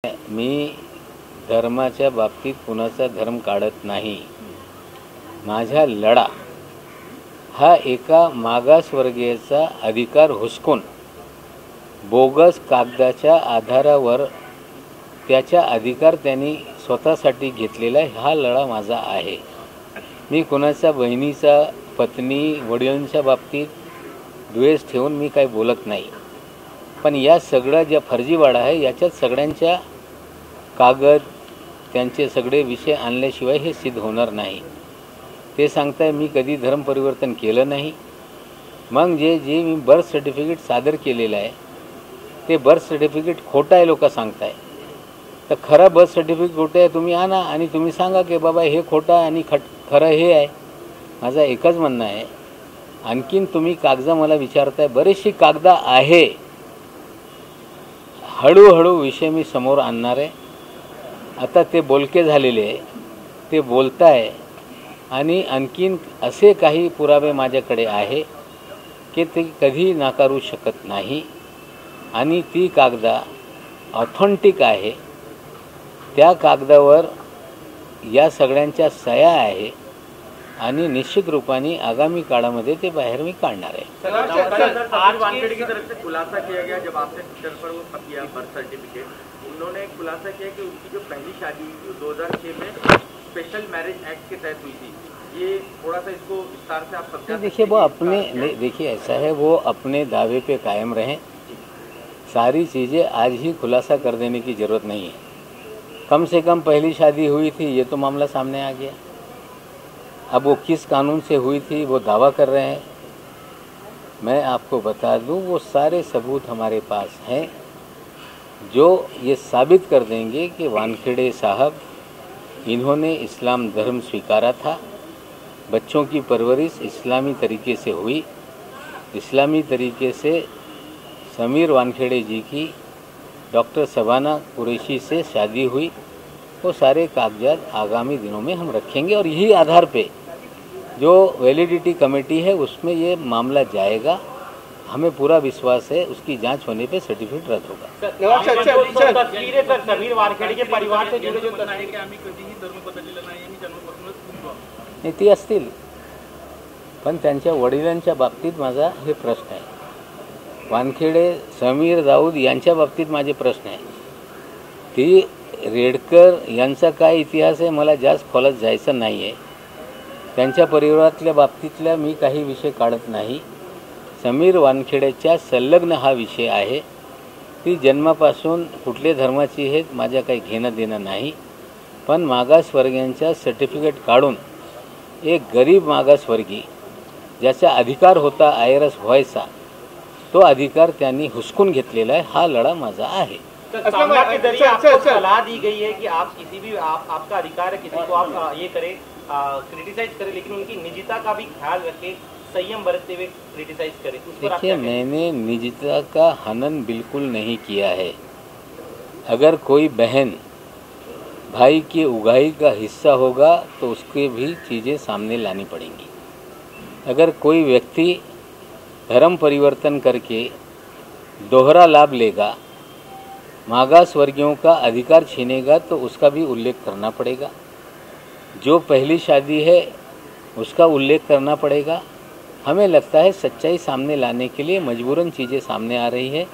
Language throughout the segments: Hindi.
मी धर्माच्या बाबतीत कुणाचा धर्म काढत नाही। माझा लढा हा एका मागासवर्गीयाचा अधिकार हुसकून बोगस कागदाच्या आधारावर त्याचा अधिकार त्यांनी स्वतःसाठी घेतलेला हा लढा माझा आहे। मी कुणाच्या बहिणीचा, पत्नी, वडिलांच्या बाबतीत द्वेष ठेवून मी काही बोलत नाही। पण या सगळं जे फर्जीवाडा आहे याच्यात सगळ्यांच्या कागद त्यांचे सगळे विषय आणल्याशिवाय हे सिद्ध होणार नाही। ते सांगताय मी कधी धर्म परिवर्तन केलं नाही। मग जे मी बर्थ सर्टिफिकेट सादर केलेलं आहे ते बर्थ सर्टिफिकेट खोटं आहे लोक सांगताय। तर खरं बर्थ सर्टिफिकेट खोटं आहे तुम्ही आणा आणि तुम्ही सांगा की बाबा हे खोटं आहे आणि खरं हे आहे। माझा एकच म्हणणं आहे। आणखीन तुम्ही कागद मला विचारताय, बरेचशी कागद आहे, हळूहळू विषय मी समोर आणणार आहे। आता ते बोलके झालेले आहे, ते बोलताय आणि आणखीन असे काही पुरावे माझ्याकडे आहे की ते कधी नाकारू शकत नाही आणि ती कागद ऑथेंटिक आहे। त्या कागदावर या सगळ्यांच्या सह्या आहे आणि निश्चित रूपाने आगामी काळामध्ये ते बाहेर मी काढणार आहे। आज वानखेड़े की तरफ से खुलासा किया गया, जब आपने ट्विटर पर वो किया बर्थ सर्टिफिकेट, उन्होंने खुलासा किया कि उनकी जो पहली शादी हुई थी 2006 में स्पेशल मैरिज एक्ट के तहत हुई थी। ये थोड़ा सा इसको विस्तार से आप समझा। देखिए वो अपने देखिए ऐसा है, वो अपने दावे पे कायम रहें। सारी चीज़ें आज ही खुलासा कर देने की ज़रूरत नहीं है। कम से कम पहली शादी हुई थी ये तो मामला सामने आ गया। अब वो किस कानून से हुई थी वो दावा कर रहे हैं। मैं आपको बता दूं वो सारे सबूत हमारे पास हैं जो ये साबित कर देंगे कि वानखेड़े साहब इन्होंने इस्लाम धर्म स्वीकारा था। बच्चों की परवरिश इस्लामी तरीके से हुई। इस्लामी तरीके से समीर वानखेड़े जी की डॉक्टर शबाना कुरैशी से शादी हुई। वो सारे कागजात आगामी दिनों में हम रखेंगे और यही आधार पे जो वैलिडिटी कमेटी है उसमें ये मामला जाएगा। हमें पूरा विश्वास है उसकी जांच होने पे सर्टिफिकेट रद्द होगा। तस्वीरें तर समीर वानखेड़े के परिवार से जुड़े जो नाही ती असतील, पण त्यांच्या वडिलांच्या बाबतीत माझा हे प्रश्न आहे। वानखेड़े समीर दाऊद यांच्या बाबतीत माझे प्रश्न आहे। ती रेडकर यांचा काय इतिहास आहे मला जास्त खोलात जायचं नाही आहे। त्यांच्या परिवारातल्या बाबतीतल्या मी काही विषय काढत नाही। समीर वानखेड़ेच्या संलग्न हा विषय आहे। ती जन्मापासून कुठल्या धर्माची हे माझ्या काही घेणं देणं नाही। पण मागासवर्गीयांचा सर्टिफिकेट काढून एक गरीब मागासवर्गीय ज्याचा अधिकार होता आयरस व्हायचा तो अधिकार त्यांनी हुसकून घेतलेला आहे। हा लढा माझा आहे। सामना के जरिए आपको सलाह दी गई है कि आप किसी भी आपका अधिकार है किसी को आप ये करें, क्रिटिसाइज करें, लेकिन उनकी निजता का भी ख्याल रखें, संयम बरतते हुए क्रिटिसाइज करें। देखिए मैंने निजता का हनन बिल्कुल नहीं किया है। अगर कोई बहन भाई की उगाही का हिस्सा होगा तो उसके भी चीज़ें सामने लानी पड़ेंगी। अगर कोई व्यक्ति धर्म परिवर्तन करके दोहरा लाभ लेगा, मागासवर्गीयों का अधिकार छीनेगा तो उसका भी उल्लेख करना पड़ेगा। जो पहली शादी है उसका उल्लेख करना पड़ेगा। हमें लगता है सच्चाई सामने लाने के लिए मजबूरन चीज़ें सामने आ रही है।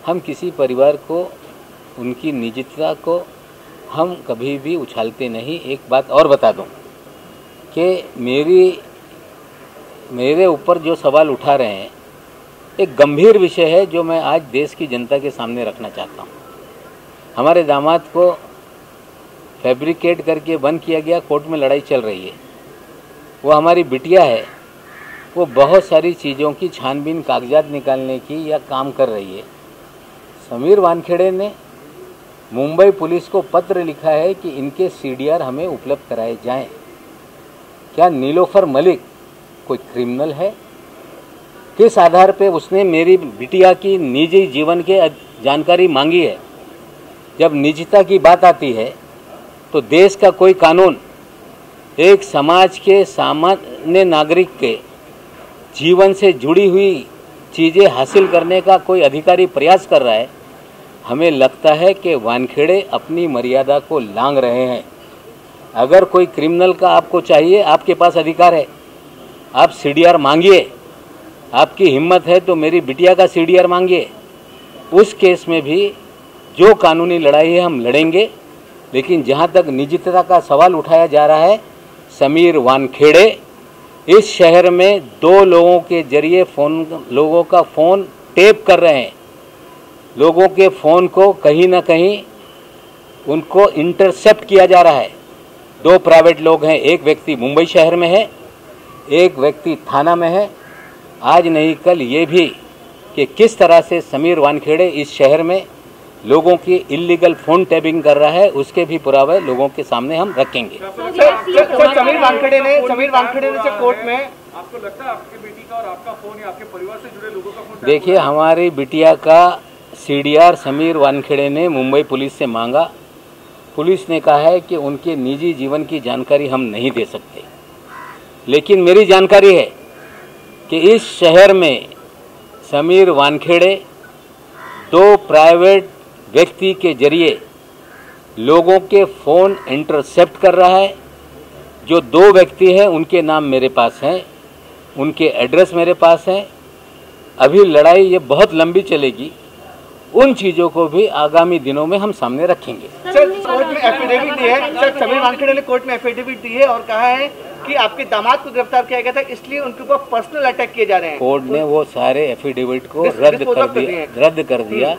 हम किसी परिवार को, उनकी निजता को हम कभी भी उछालते नहीं। एक बात और बता दूं कि मेरे ऊपर जो सवाल उठा रहे हैं एक गंभीर विषय है जो मैं आज देश की जनता के सामने रखना चाहता हूं। हमारे दामाद को फैब्रिकेट करके बंद किया गया, कोर्ट में लड़ाई चल रही है। वो हमारी बिटिया है, वो बहुत सारी चीज़ों की छानबीन कागजात निकालने की या काम कर रही है। समीर वानखेड़े ने मुंबई पुलिस को पत्र लिखा है कि इनके CDR हमें उपलब्ध कराए जाएं। क्या नीलोफर मलिक कोई क्रिमिनल है? किस आधार पे उसने मेरी बिटिया की निजी जीवन के जानकारी मांगी है? जब निजता की बात आती है तो देश का कोई कानून एक समाज के सामान्य नागरिक के जीवन से जुड़ी हुई चीज़ें हासिल करने का कोई अधिकारी प्रयास कर रहा है हमें लगता है कि वानखेड़े अपनी मर्यादा को लांघ रहे हैं। अगर कोई क्रिमिनल का आपको चाहिए, आपके पास अधिकार है, आप सीडीआर मांगिए। आपकी हिम्मत है तो मेरी बिटिया का सीडीआर मांगिए। उस केस में भी जो कानूनी लड़ाई है हम लड़ेंगे। लेकिन जहाँ तक निजता का सवाल उठाया जा रहा है, समीर वानखेड़े इस शहर में 2 लोगों के जरिए लोगों का फ़ोन टेप कर रहे हैं। लोगों के फ़ोन को कहीं ना कहीं उनको इंटरसेप्ट किया जा रहा है। 2 प्राइवेट लोग हैं, एक व्यक्ति मुंबई शहर में है, एक व्यक्ति थाना में है। आज नहीं कल ये भी कि किस तरह से समीर वानखेड़े इस शहर में लोगों की इलीगल फ़ोन टैपिंग कर रहा है, उसके भी पुरावे लोगों के सामने हम रखेंगे। समीर वानखेड़े ने कोर्ट में, आपको लगता है आपकी बेटी का और आपका फोन या आपके परिवार से जुड़े लोगों का फोन? देखिए, हमारी बिटिया का सीडीआर समीर वानखेड़े ने मुंबई पुलिस से मांगा। पुलिस ने कहा है कि उनके निजी जीवन की जानकारी हम नहीं दे सकते। लेकिन मेरी जानकारी है कि इस शहर में समीर वानखेड़े 2 प्राइवेट व्यक्ति के जरिए लोगों के फ़ोन इंटरसेप्ट कर रहा है। जो 2 व्यक्ति हैं उनके नाम मेरे पास हैं, उनके एड्रेस मेरे पास हैं। अभी लड़ाई ये बहुत लंबी चलेगी। उन चीज़ों को भी आगामी दिनों में हम सामने रखेंगे। सर, कोर्ट में एफिडेविट दी है। सर, समीर वानखेड़े ने कोर्ट में एफिडेविट दी है और कहा है कि आपके दामाद को गिरफ्तार किया गया था, इसलिए उनके ऊपर पर्सनल अटैक किए जा रहे हैं। कोर्ट ने वो सारे एफिडेविट को रद्द कर दिया।